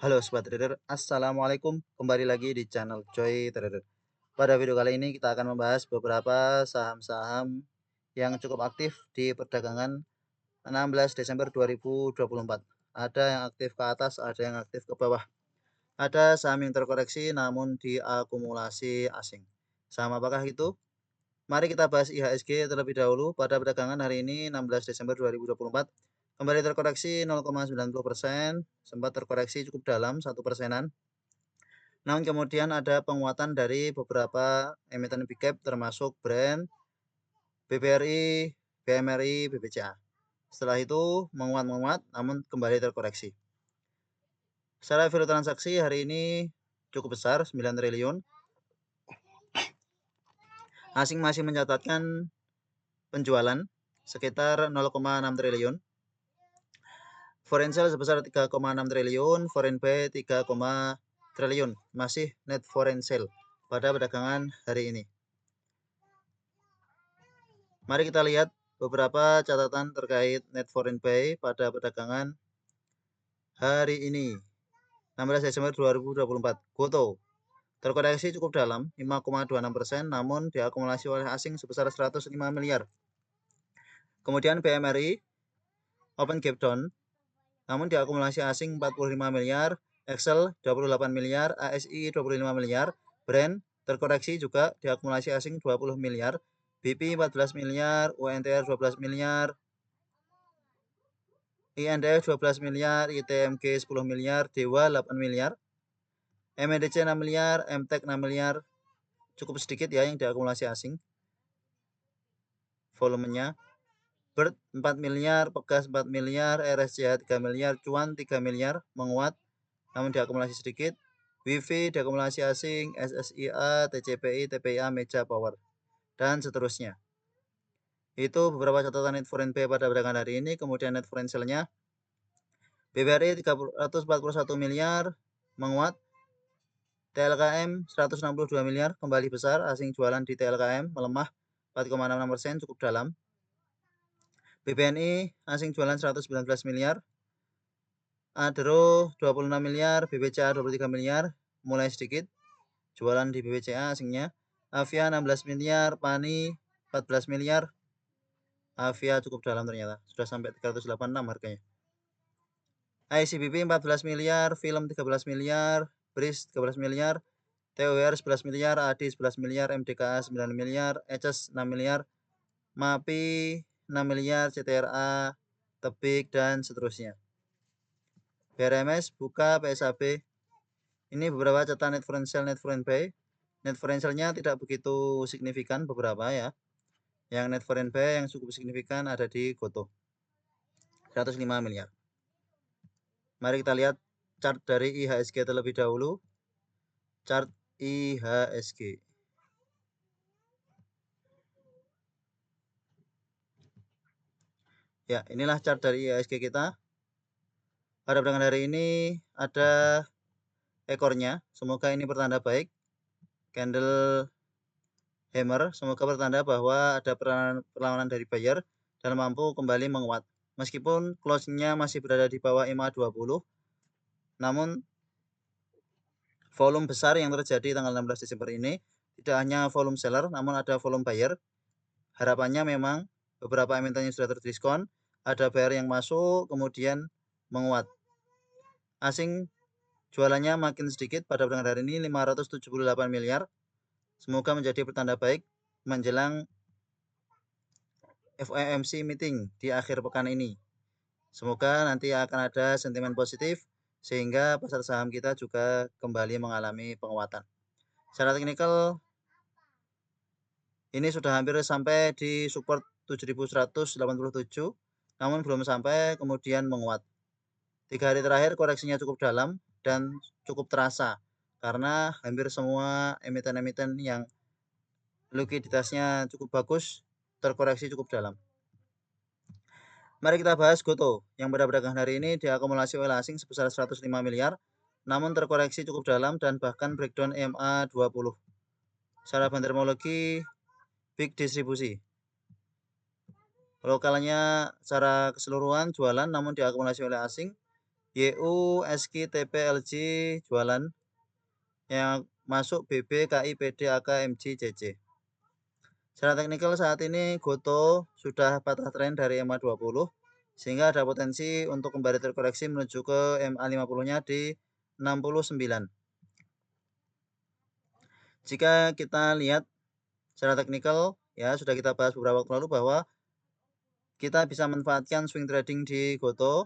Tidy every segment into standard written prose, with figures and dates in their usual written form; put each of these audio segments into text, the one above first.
Halo Sobat Trader, Assalamualaikum. Kembali lagi di channel Joy Trader. Pada video kali ini kita akan membahas beberapa saham-saham yang cukup aktif di perdagangan 16 Desember 2024. Ada yang aktif ke atas, ada yang aktif ke bawah. Ada saham yang terkoreksi namun diakumulasi asing. Saham apakah itu? Mari kita bahas IHSG terlebih dahulu. Pada perdagangan hari ini 16 Desember 2024 kembali terkoreksi 0,90%, sempat terkoreksi cukup dalam 1%. Namun kemudian ada penguatan dari beberapa emiten big cap termasuk brand BBRI, BMRI, BBCA. Setelah itu menguat namun kembali terkoreksi. Secara value transaksi hari ini cukup besar 9 triliun. Asing masih mencatatkan penjualan sekitar 0,6 triliun. Foreign sale sebesar 3,6 triliun, foreign buy 3, triliun. Masih net foreign sale pada perdagangan hari ini. Mari kita lihat beberapa catatan terkait net foreign buy pada perdagangan hari ini 16 Desember 2024. Goto terkoreksi cukup dalam 5,26%, namun diakumulasi oleh asing sebesar 105 miliar. Kemudian BMRI open gap down, namun diakumulasi asing 45 miliar, Excel 28 miliar, ASI 25 miliar, Brand terkoreksi juga diakumulasi asing 20 miliar, BP 14 miliar, UNTR 12 miliar, INDF 12 miliar, ITMG 10 miliar, Dewa 8 miliar, MNDC 6 miliar, MTEK 6 miliar, cukup sedikit ya yang diakumulasi asing. Volumenya BIRD 4 miliar, Pegas 4 miliar, RSCH 3 miliar, Cuan 3 miliar, menguat namun diakumulasi sedikit. WIFI diakumulasi asing, SSIA, TCPI, TPIA, Meja Power, dan seterusnya. Itu beberapa catatan net foreign buy pada perdagangan hari ini. Kemudian net foreign sale-nya BBRI 341 miliar, menguat. TLKM 162 miliar, kembali besar. Asing jualan di TLKM melemah 4,66%, cukup dalam. BBNI asing jualan 119 miliar. Adero 26 miliar, BBCA 23 miliar, mulai sedikit jualan di BBCA asingnya. Avia 16 miliar, Pani 14 miliar. Avia cukup dalam ternyata, sudah sampai 386 harganya. ICBP 14 miliar, Film 13 miliar, BRIS 13 miliar, TOWR 11 miliar, ADI 11 miliar, MDKA 9 miliar, ECES 6 miliar, MAPI 6 miliar, CTRA, Tebik, dan seterusnya. BRMS, Buka, PSAB. Ini beberapa catatan net foreign sale, net foreign buy. Net foreign sale-nya tidak begitu signifikan beberapa ya. Yang net foreign buy yang cukup signifikan ada di Goto 105 miliar. Mari kita lihat chart dari IHSG terlebih dahulu. Chart IHSG. Ya, inilah chart dari IHSG kita. Pada perdagangan hari ini ada ekornya. Semoga ini pertanda baik. Candle hammer. Semoga pertanda bahwa ada perlawanan dari buyer dan mampu kembali menguat. Meskipun close-nya masih berada di bawah EMA 20, namun volume besar yang terjadi tanggal 16 Desember ini tidak hanya volume seller, namun ada volume buyer. Harapannya memang beberapa emiten yang sudah terdiskon, ada buyer yang masuk, kemudian menguat. Asing jualannya makin sedikit pada perdagangan hari ini 578 miliar. Semoga menjadi pertanda baik menjelang FOMC meeting di akhir pekan ini. Semoga nanti akan ada sentimen positif sehingga pasar saham kita juga kembali mengalami penguatan. Secara teknikal ini sudah hampir sampai di support 7187, namun belum sampai, kemudian menguat. 3 hari terakhir koreksinya cukup dalam dan cukup terasa karena hampir semua emiten-emiten yang likuiditasnya cukup bagus terkoreksi cukup dalam. Mari kita bahas Goto yang pada perdagangan hari ini diakumulasi oleh asing sebesar 105 miliar, namun terkoreksi cukup dalam dan bahkan breakdown EMA 20. Secara bandermologi big distribusi. Lokalnya secara keseluruhan jualan namun diakumulasi oleh asing. YU, SK, TP, LG jualan. Yang masuk BB, KI, PD, AK, MG, CC. Secara teknikal saat ini Goto sudah patah tren dari MA20 sehingga ada potensi untuk kembali terkoreksi menuju ke MA50-nya di 69. Jika kita lihat secara teknikal ya sudah kita bahas beberapa waktu lalu bahwa kita bisa manfaatkan swing trading di Goto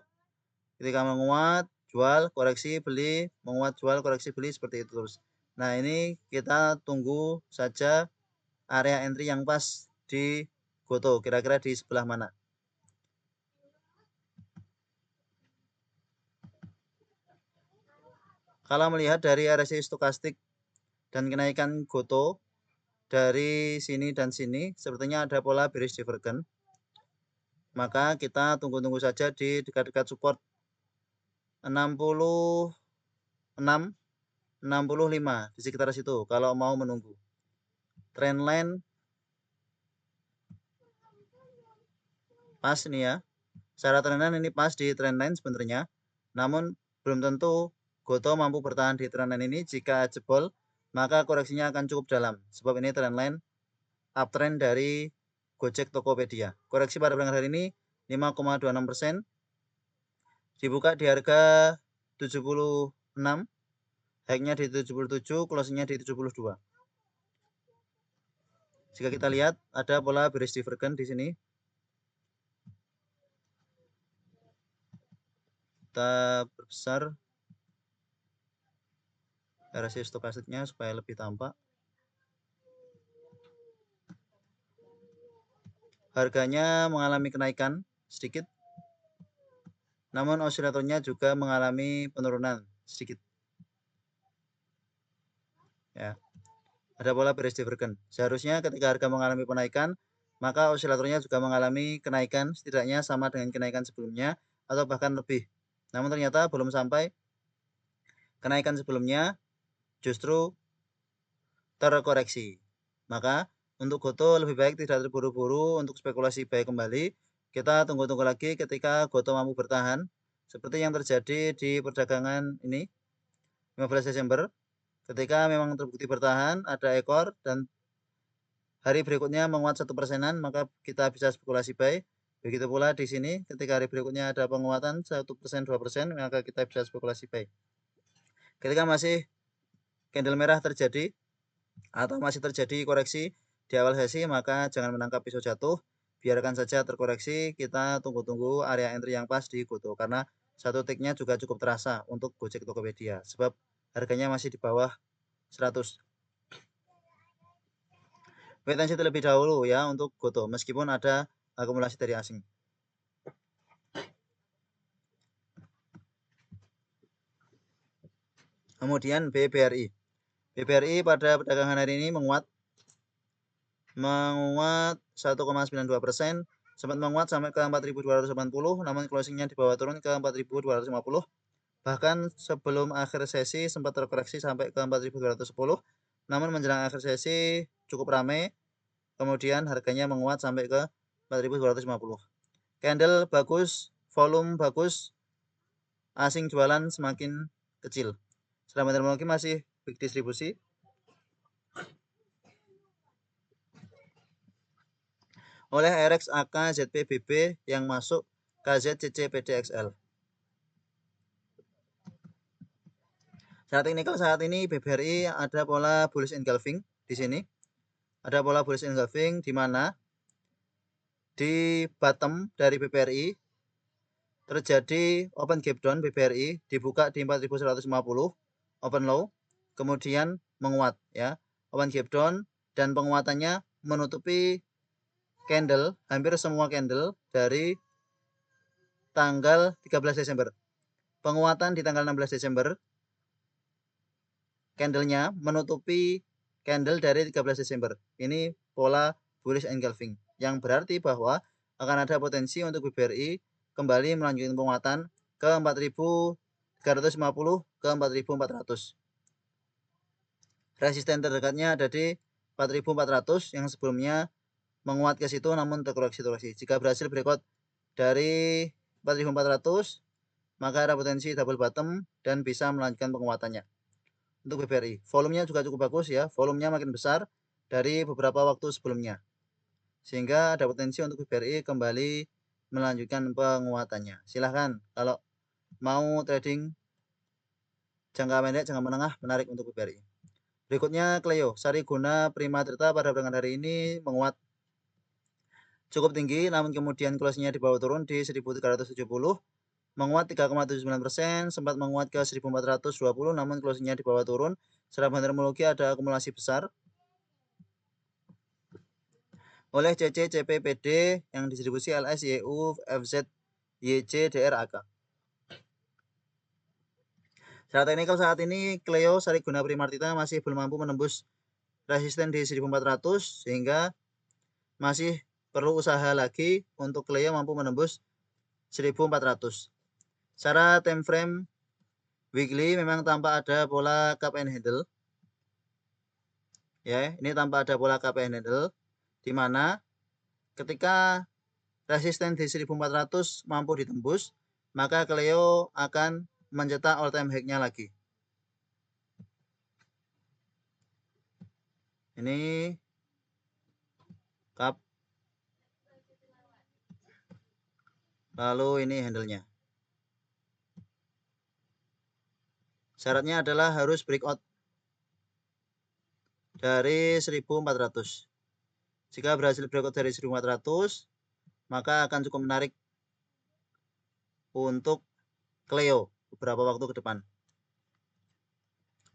ketika menguat, jual, koreksi, beli, menguat, jual, koreksi, beli seperti itu terus. Nah, ini kita tunggu saja area entry yang pas di Goto, kira-kira di sebelah mana. Kalau melihat dari RSI stokastik dan kenaikan Goto dari sini dan sini, sepertinya ada pola bearish divergence. Maka kita tunggu-tunggu saja di dekat-dekat support 66, 65 di sekitar situ kalau mau menunggu. Trendline pas nih ya. Secara trendline ini pas di trendline sebenarnya. Namun belum tentu Goto mampu bertahan di trendline ini. Jika jebol, maka koreksinya akan cukup dalam. Sebab ini trendline uptrend dari Gojek Tokopedia. Koreksi pada perdagangan hari ini 5,26%. Dibuka di harga 76. High-nya di 77, closing-nya di 72. Jika kita lihat ada pola bearish divergence di sini. Kita perbesar RSI stokastiknya supaya lebih tampak. Harganya mengalami kenaikan sedikit, namun osilatornya juga mengalami penurunan sedikit. Ya, ada pola bearish divergence. Seharusnya ketika harga mengalami penaikan, maka osilatornya juga mengalami kenaikan setidaknya sama dengan kenaikan sebelumnya atau bahkan lebih. Namun ternyata belum sampai kenaikan sebelumnya, justru terkoreksi. Maka untuk Goto lebih baik tidak terburu-buru untuk spekulasi buy kembali. Kita tunggu-tunggu lagi ketika Goto mampu bertahan seperti yang terjadi di perdagangan ini 15 Desember. Ketika memang terbukti bertahan, ada ekor dan hari berikutnya menguat 1%-an, maka kita bisa spekulasi buy. Begitu pula di sini ketika hari berikutnya ada penguatan 1%, 2%, maka kita bisa spekulasi buy. Ketika masih candle merah terjadi atau masih terjadi koreksi di awal sesi, maka jangan menangkap pisau jatuh, biarkan saja terkoreksi. Kita tunggu-tunggu area entry yang pas di Goto karena satu ticknya juga cukup terasa untuk Gojek Tokopedia sebab harganya masih di bawah 100. Wait and see terlebih dahulu ya untuk Goto meskipun ada akumulasi dari asing. Kemudian BBRI. BBRI pada perdagangan hari ini menguat 1,92%, sempat menguat sampai ke 4.280, namun closingnya di bawah turun ke 4.250. Bahkan sebelum akhir sesi sempat terkoreksi sampai ke 4.210, namun menjelang akhir sesi cukup ramai, kemudian harganya menguat sampai ke 4.250. Candle bagus, volume bagus, asing jualan semakin kecil. Secara teknologi masih big distribusi. Oleh RX, AK, ZP, BB yang masuk KZ, CC, PD, XL. Secara teknikal saat ini BBRI ada pola bullish engulfing di sini. Ada pola bullish engulfing di mana di bottom dari BBRI terjadi open gap down. BBRI dibuka di 4.150 open low, kemudian menguat ya. Open gap down dan penguatannya menutupi candle, hampir semua candle dari tanggal 13 Desember. Penguatan di tanggal 16 Desember candlenya menutupi candle dari 13 Desember. Ini pola bullish engulfing yang berarti bahwa akan ada potensi untuk BBRI kembali melanjutkan penguatan ke 4.350 ke 4.400. Resisten terdekatnya ada di 4.400 yang sebelumnya menguat ke situ namun terkoreksi. Jika berhasil breakout dari 4.400 maka ada potensi double bottom dan bisa melanjutkan penguatannya. Untuk BBRI, volumenya juga cukup bagus ya, volumenya makin besar dari beberapa waktu sebelumnya, sehingga ada potensi untuk BBRI kembali melanjutkan penguatannya. Silahkan kalau mau trading jangka pendek, jangka menengah, menarik untuk BBRI. Berikutnya Clio, Sariguna Prima Tirta pada perdagangan hari ini menguat cukup tinggi, namun kemudian closing-nya dibawa turun di 1370, menguat 3,79%, sempat menguat ke 1420, namun closing-nya dibawa turun. Secara terminologi ada akumulasi besar oleh CC, CP, PD yang distribusi LS, YU, FZ, YC, DR, AK. Secara teknikal saat ini Clio Sariguna Prima Tirta masih belum mampu menembus resisten di 1400, sehingga masih perlu usaha lagi untuk Clio mampu menembus 1400. Secara time frame weekly memang tampak ada pola cup and handle. Ya, ini tampak ada pola cup and handle di mana ketika resisten di 1400 mampu ditembus, maka Clio akan mencetak all time high-nya lagi. Ini cup, lalu ini handle-nya. Syaratnya adalah harus breakout dari 1400. Jika berhasil breakout dari 1400, maka akan cukup menarik untuk Clio beberapa waktu ke depan.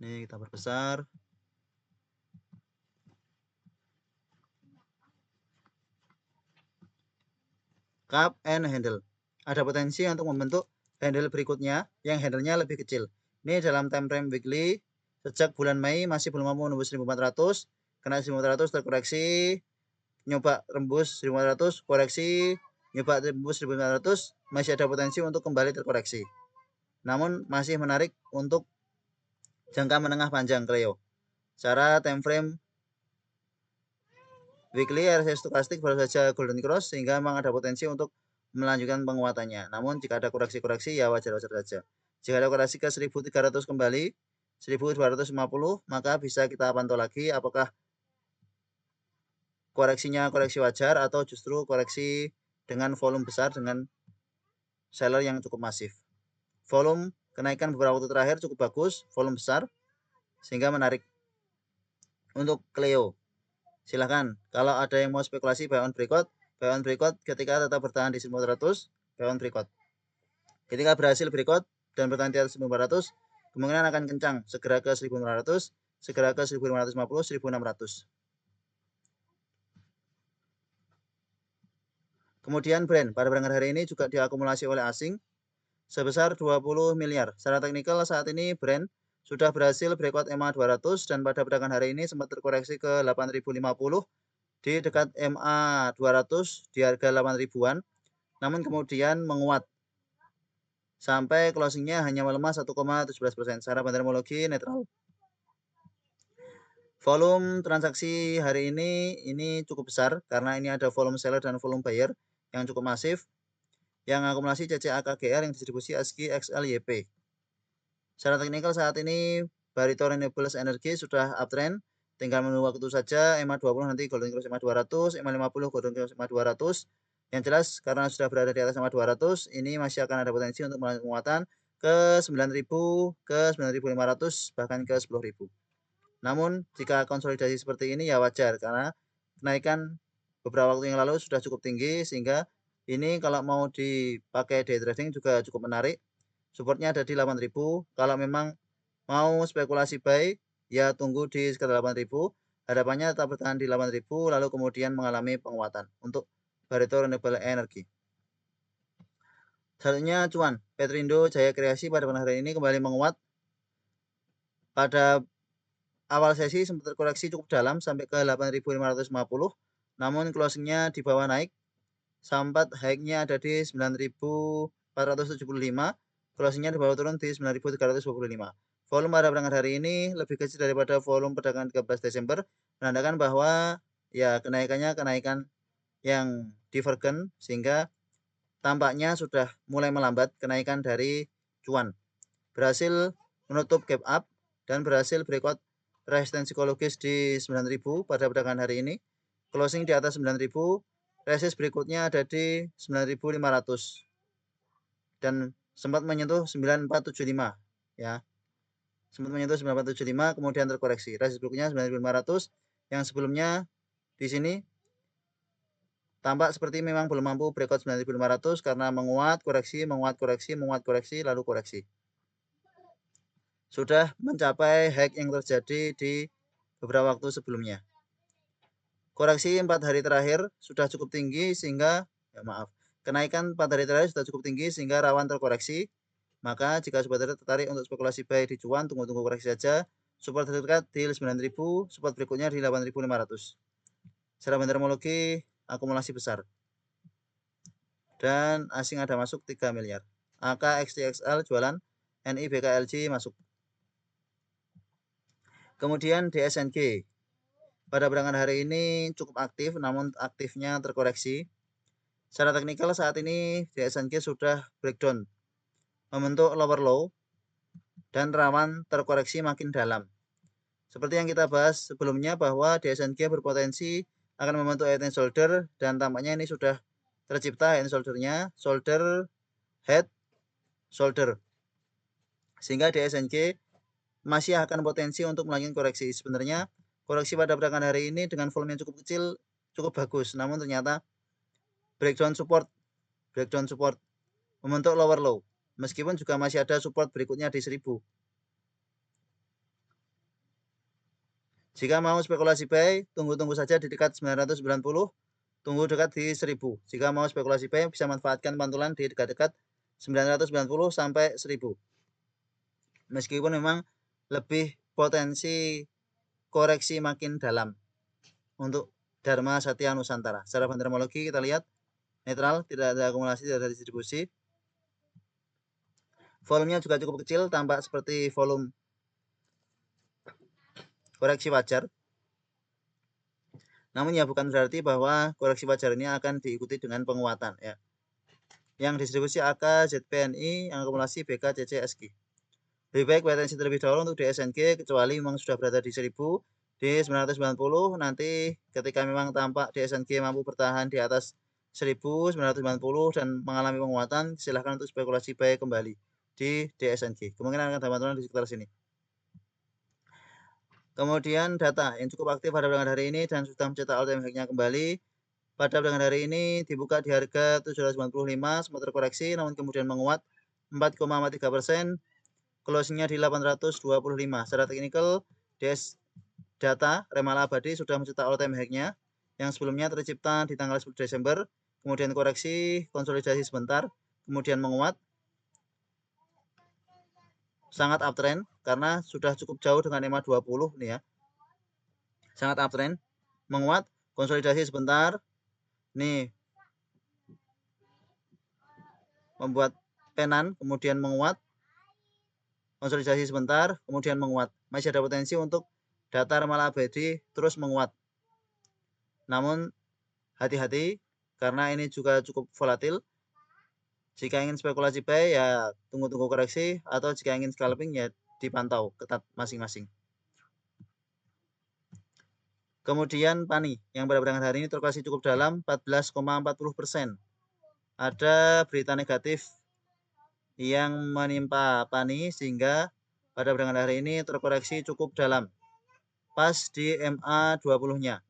Ini kita perbesar. Cup and handle. Ada potensi untuk membentuk handle berikutnya yang handle-nya lebih kecil. Ini dalam time frame weekly sejak bulan Mei masih belum mampu menembus 1400, kena 1400 terkoreksi, nyoba tembus 1400, koreksi, nyoba tembus 1400, masih ada potensi untuk kembali terkoreksi. Namun masih menarik untuk jangka menengah panjang Clio. Secara time frame weekly RSI stokastik baru saja golden cross, sehingga memang ada potensi untuk melanjutkan penguatannya. Namun jika ada koreksi-koreksi ya wajar-wajar saja. Jika ada koreksi ke 1300 kembali, 1250, maka bisa kita pantau lagi apakah koreksinya koreksi wajar atau justru koreksi dengan volume besar dengan seller yang cukup masif. Volume kenaikan beberapa waktu terakhir cukup bagus, volume besar, sehingga menarik untuk Clio. Silahkan kalau ada yang mau spekulasi buy on breakout ketika tetap bertahan di 1400, buy on breakout. Ketika berhasil breakout dan bertahan di atas 1400, kemungkinan akan kencang segera ke 1400, segera ke 1550, 1600. Kemudian Brand pada perdagangan hari ini juga diakumulasi oleh asing sebesar 20 miliar. Secara teknikal saat ini Brand sudah berhasil breakout MA 200 dan pada perdagangan hari ini sempat terkoreksi ke 8050 di dekat MA 200 di harga 8.000-an, namun kemudian menguat sampai closingnya hanya melemah 1,17%. Secara terminologi netral. Volume transaksi hari ini cukup besar karena ini ada volume seller dan volume buyer yang cukup masif, yang akumulasi CCAKGR yang distribusi ASKI XLYP. Secara teknikal saat ini Barito Renewables Energy sudah uptrend, tinggal menunggu waktu saja MA 20 nanti golden cross MA 200, MA 50 golden cross MA 200. Yang jelas karena sudah berada di atas MA 200, ini masih akan ada potensi untuk melakukan penguatan ke 9.000, ke 9.500, bahkan ke 10.000. Namun jika konsolidasi seperti ini ya wajar karena kenaikan beberapa waktu yang lalu sudah cukup tinggi, sehingga ini kalau mau dipakai day trading juga cukup menarik. Supportnya ada di 8.000. Kalau memang mau spekulasi buy, ya tunggu di sekitar 8.000. Harapannya tetap bertahan di 8.000 lalu kemudian mengalami penguatan untuk Barito Renewable Energy. Selanjutnya cuan Petrindo Jaya Kreasi pada hari ini kembali menguat. Pada awal sesi sempat terkoreksi cukup dalam sampai ke 8.550, namun closingnya di bawah naik. Sampai high-nya ada di 9.475, closingnya di bawah turun di 9.325. Volume pada perdagangan hari ini lebih kecil daripada volume perdagangan 13 Desember, menandakan bahwa ya kenaikan yang divergen, sehingga tampaknya sudah mulai melambat kenaikan dari cuan. Berhasil menutup gap up dan berhasil breakout resistensi psikologis di 9.000 pada perdagangan hari ini. Closing di atas 9.000, resist berikutnya ada di 9.500 dan sempat menyentuh 9475 ya. Sempat menyentuh 9475 kemudian terkoreksi. Resist berikutnya 9.500 yang sebelumnya di sini tampak seperti memang belum mampu breakout 9.500 karena menguat, koreksi, menguat, koreksi, menguat, koreksi, lalu koreksi. Sudah mencapai high yang terjadi di beberapa waktu sebelumnya. Koreksi 4 hari terakhir sudah cukup tinggi sehingga, kenaikan 4 hari terakhir sudah cukup tinggi sehingga rawan terkoreksi. Maka jika sobat trader tertarik untuk spekulasi buy di cuan, tunggu-tunggu koreksi saja. Support terdekat di 9.000, support berikutnya di 8.500. Secara terminologi akumulasi besar. Dan asing ada masuk 3 miliar. AK XTXL jualan, NI BKLG masuk. Kemudian DSNG. Pada perdagangan hari ini cukup aktif, namun aktifnya terkoreksi. Secara teknikal saat ini DSNG sudah breakdown, membentuk lower low, dan rawan terkoreksi makin dalam. Seperti yang kita bahas sebelumnya bahwa DSNG berpotensi akan membentuk head and shoulder dan tampaknya ini sudah tercipta head and shoulder-nya, shoulder, head, shoulder. Sehingga DSNG masih akan potensi untuk melanjutkan koreksi. Sebenarnya koreksi pada perdagangan hari ini dengan volume yang cukup kecil cukup bagus, namun ternyata breakdown support membentuk lower low. Meskipun juga masih ada support berikutnya di 1000. Jika mau spekulasi buy, tunggu-tunggu saja di dekat 990, tunggu dekat di 1000. Jika mau spekulasi buy, bisa manfaatkan pantulan di dekat-dekat 990 sampai 1000. Meskipun memang lebih potensi koreksi makin dalam untuk Dharma Satya Nusantara. Secara fundamentalologi kita lihat netral, tidak ada akumulasi, tidak ada distribusi. Volumenya juga cukup kecil, tampak seperti volume koreksi wajar. Namun ya bukan berarti bahwa koreksi wajar ini akan diikuti dengan penguatan ya. Yang distribusi AK, ZPNI, yang akumulasi BK, CC, SG. Lebih baik wait and see terlebih dahulu untuk DSNG kecuali memang sudah berada di 1000, di 990. Nanti ketika memang tampak DSNG mampu bertahan di atas 1990 dan mengalami penguatan, silahkan untuk spekulasi buy kembali di DSNG. Kemungkinan akan teman-teman di sekitar sini. Kemudian data yang cukup aktif pada perdagangan hari ini dan sudah mencetak all time high-nya kembali. Pada perdagangan hari ini dibuka di harga 795, sempat terkoreksi namun kemudian menguat 4,3%. Closingnya di 825. Secara teknikal, data Remala Abadi sudah mencetak all time high-nya yang sebelumnya tercipta di tanggal 10 Desember, kemudian koreksi, konsolidasi sebentar, kemudian menguat. Sangat uptrend karena sudah cukup jauh dengan EMA 20 nih ya. Sangat uptrend, menguat, konsolidasi sebentar. Nih. Membuat penan, kemudian menguat. Konsolidasi sebentar, kemudian menguat. Masih ada potensi untuk data Remala Abadi terus menguat. Namun hati-hati karena ini juga cukup volatil. Jika ingin spekulasi buy ya tunggu-tunggu koreksi, atau jika ingin scalping ya dipantau ketat masing-masing. Kemudian PANI yang pada perdagangan hari ini terkoreksi cukup dalam 14,40%. Ada berita negatif yang menimpa PANI sehingga pada perdagangan hari ini terkoreksi cukup dalam. Pas di MA 20-nya.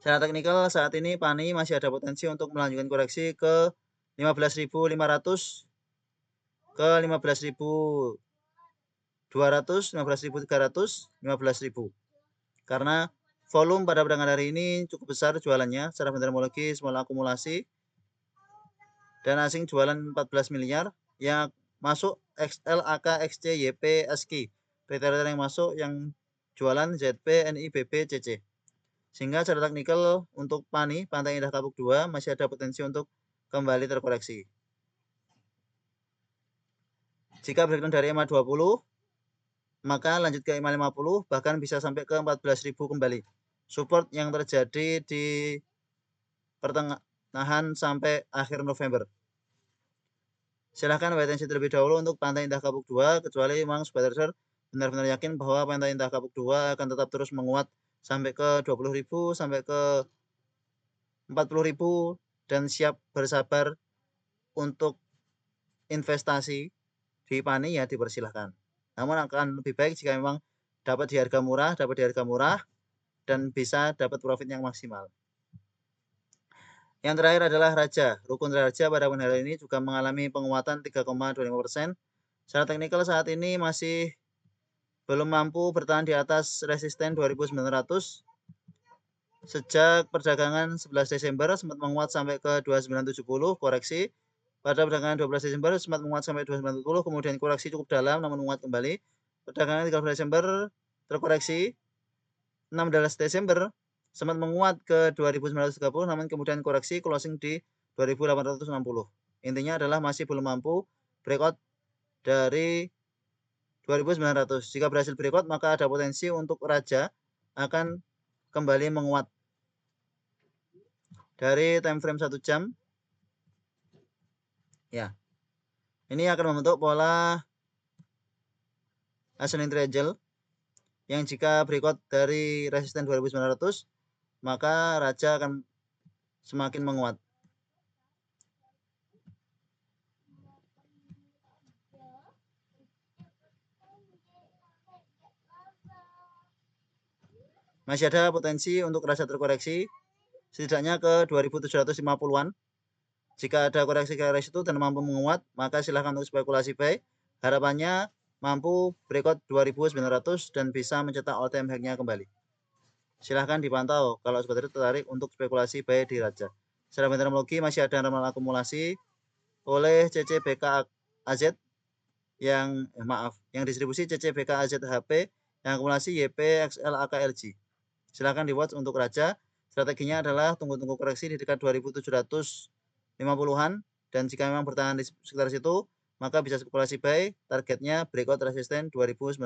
Secara teknikal saat ini PANI masih ada potensi untuk melanjutkan koreksi ke 15.500 ke 15.200, 15.300, 15.000. Karena volume pada perdagangan hari ini cukup besar jualannya secara fundamentalologi small akumulasi dan asing jualan 14 miliar yang masuk XL, AK, XC, YP, SK. Retailer yang masuk yang jualan ZP, NI, BP, CC. Sehingga secara teknikal untuk PANI, Pantai Indah Kapuk 2 masih ada potensi untuk kembali terkoreksi. Jika breakdown dari EMA 20, maka lanjut ke EMA 50, bahkan bisa sampai ke 14.000 kembali. Support yang terjadi di pertengahan sampai akhir November. Silahkan wait and see terlebih dahulu untuk Pantai Indah Kapuk 2, kecuali memang Sobat Trader benar-benar yakin bahwa Pantai Indah Kapuk 2 akan tetap terus menguat sampai ke 20.000, sampai ke 40.000 dan siap bersabar untuk investasi di PANI ya dipersilahkan. Namun akan lebih baik jika memang dapat di harga murah dan bisa dapat profit yang maksimal. Yang terakhir adalah Raja. Rukun Raja pada hari ini juga mengalami penguatan 3,25%. Secara teknikal saat ini masih belum mampu bertahan di atas resisten 2.900. Sejak perdagangan 11 Desember sempat menguat sampai ke 2970, koreksi. Pada perdagangan 12 Desember sempat menguat sampai 2970, kemudian koreksi cukup dalam namun menguat kembali. Perdagangan 13 Desember terkoreksi. 16 Desember sempat menguat ke 2.930 namun kemudian koreksi closing di 2.860. Intinya adalah masih belum mampu breakout dari 2.900. Jika berhasil breakout maka ada potensi untuk Raja akan kembali menguat. Dari time frame 1 jam ya. Ini akan membentuk pola ascending triangle yang jika breakout dari resisten 2.900 maka Raja akan semakin menguat. Masih ada potensi untuk Raja terkoreksi setidaknya ke 2.750-an. Jika ada koreksi ke area itu dan mampu menguat, maka silahkan untuk spekulasi buy. Harapannya mampu breakout 2.900 dan bisa mencetak all time high-nya kembali. Silahkan dipantau kalau sobat tertarik untuk spekulasi buy di Raja. Secara meteorologi masih ada ramalan akumulasi oleh CCBK AZ yang distribusi CCBK AZ HP yang akumulasi YP XL AKLG. Silahkan di watch untuk Raja. Strateginya adalah tunggu-tunggu koreksi di dekat 2.750-an dan jika memang bertahan di sekitar situ maka bisa spekulasi buy, targetnya breakout resisten 2.900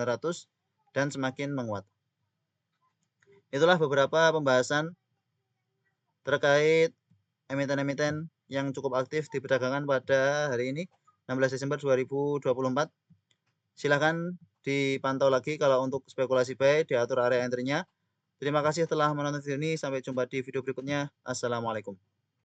dan semakin menguat. Itulah beberapa pembahasan terkait emiten-emiten yang cukup aktif di perdagangan pada hari ini 16 Desember 2024. Silahkan dipantau lagi kalau untuk spekulasi buy diatur area entry-nya. Terima kasih telah menonton video ini. Sampai jumpa di video berikutnya. Assalamualaikum.